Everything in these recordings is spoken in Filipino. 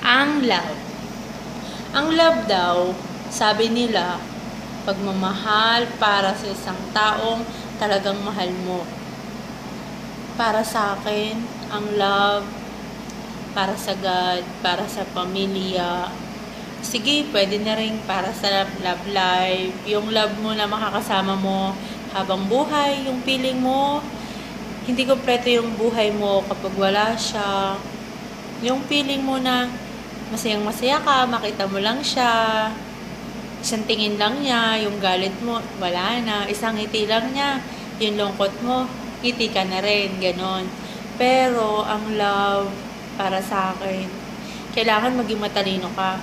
Ang love. Ang love daw, sabi nila, pagmamahal para sa isang taong talagang mahal mo. Para sa akin, ang love, para sa God, para sa pamilya. Sige, pwede na rin para sa love life. Yung love mo na makakasama mo habang buhay, yung feeling mo, hindi kompleto yung buhay mo kapag wala siya. Yung feeling mo na masayang masaya ka, makita mo lang siya, isang tingin lang niya, yung galit mo, wala na, isang ngiti lang niya, yung lungkot mo, ngiti ka na rin, ganon. Pero, ang love, para sa akin, kailangan maging matalino ka.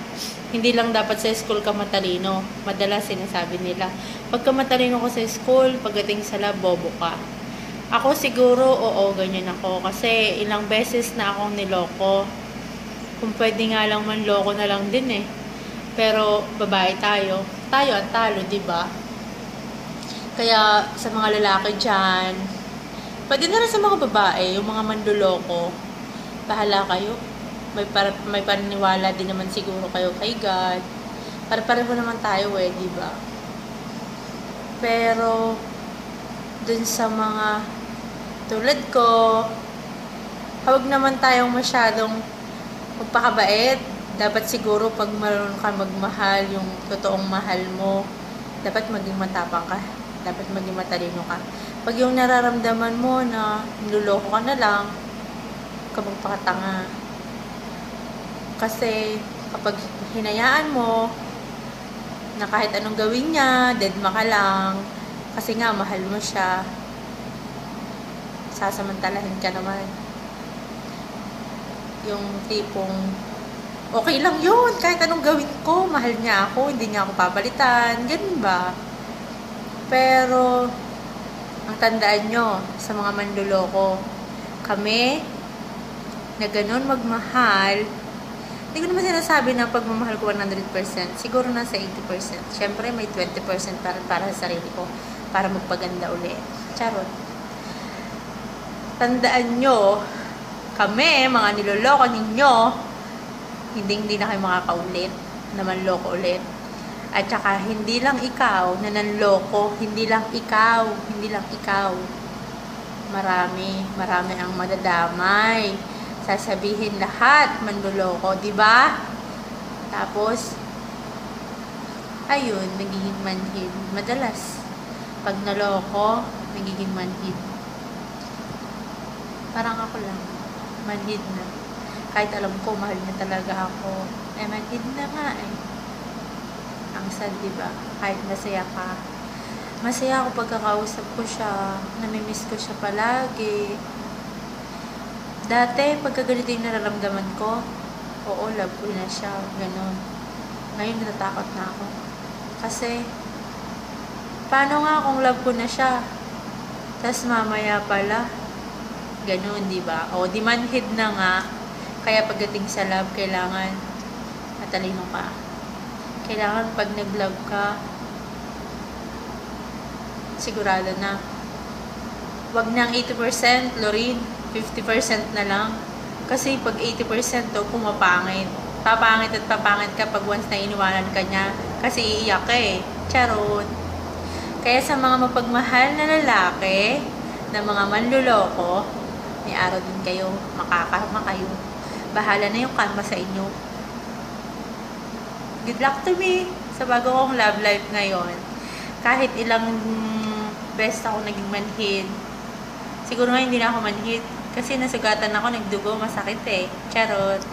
Hindi lang dapat sa school ka matalino. Madalas sinasabi nila, pagka matalino ko sa school, pagdating sa love, bobo ka. Ako siguro, oo, ganyan ako. Kasi ilang beses na akong niloko. Kung pwede nga lang manloko na lang din eh. Pero, babae tayo. Tayo at talo, diba? Kaya, sa mga lalaki dyan, pwede na rin sa mga babae, yung mga manluloko, bahala kayo. May paniniwala din naman siguro kayo kay God. Pare-pareho naman tayo eh, diba? Pero, dun sa mga tulad ko, huwag naman tayong masyadong magpakabait. Dapat siguro pag marunong ka magmahal, yung totoong mahal mo, dapat maging matapang ka. Dapat maging matalino ka. Pag yung nararamdaman mo na niloloko ka na lang, ka magpakatanga. Kasi kapag hinayaan mo na kahit anong gawin niya, deadma ka lang, kasi nga mahal mo siya, sasamantalahin ka naman. Yung tipong okay lang yun, kahit anong gawin ko, mahal niya ako, hindi niya ako papalitan, ganun ba? Pero ang tandaan nyo sa mga manluloko, kami na ganun magmahal, hindi ko naman sinasabi na pagmamahal ko 100%, siguro nasa 80%. Siyempre may 20% para sa sarili ko, para magpaganda ulit. Charot. Tandaan nyo, kami, mga niloloko ninyo, hindi na kayo makakaulit, na manloko ulit. At saka, hindi lang ikaw na nanloko, hindi lang ikaw. Marami ang madadamay. Sasabihin lahat, manloloko, diba? Tapos, ayun, nagiging manhid. Madalas, pag naloko, nagiging manhid. Parang ako lang, manhid na. Kahit alam ko, mahal niya talaga ako. Manhid na nga eh. Ang sad, diba? Kahit masaya ka. Masaya ako pagkakausap ko siya. Namimiss ko siya palagi. Dati, pagkaganito yung nararamdaman ko, oo, love ko na siya. Ganon. Ngayon, natatakot na ako. Kasi, paano nga kung love ko na siya? Tapos mamaya pala, ganon, diba? O, di-manhid na nga. Kaya pagdating sa love, kailangan matalino ka. Kailangan pag nag-love ka, sigurado na. Wag nang 80%, Lorin. 50% na lang. Kasi pag 80% to, pumapangit. Papangit ka pag once na iniwanan ka niya. Kasi iiyak ka eh. Charot. Kaya sa mga mapagmahal na lalaki, na mga manluloko, may araw din kayo, makakarma kayo. Bahala na yung karma sa inyo. Good luck to me sa bago kong love life ngayon. Kahit ilang best ako naging manhid, siguro nga hindi na ako manhid. Kasi nasugatan ako, nagdugo, masakit eh. Charot.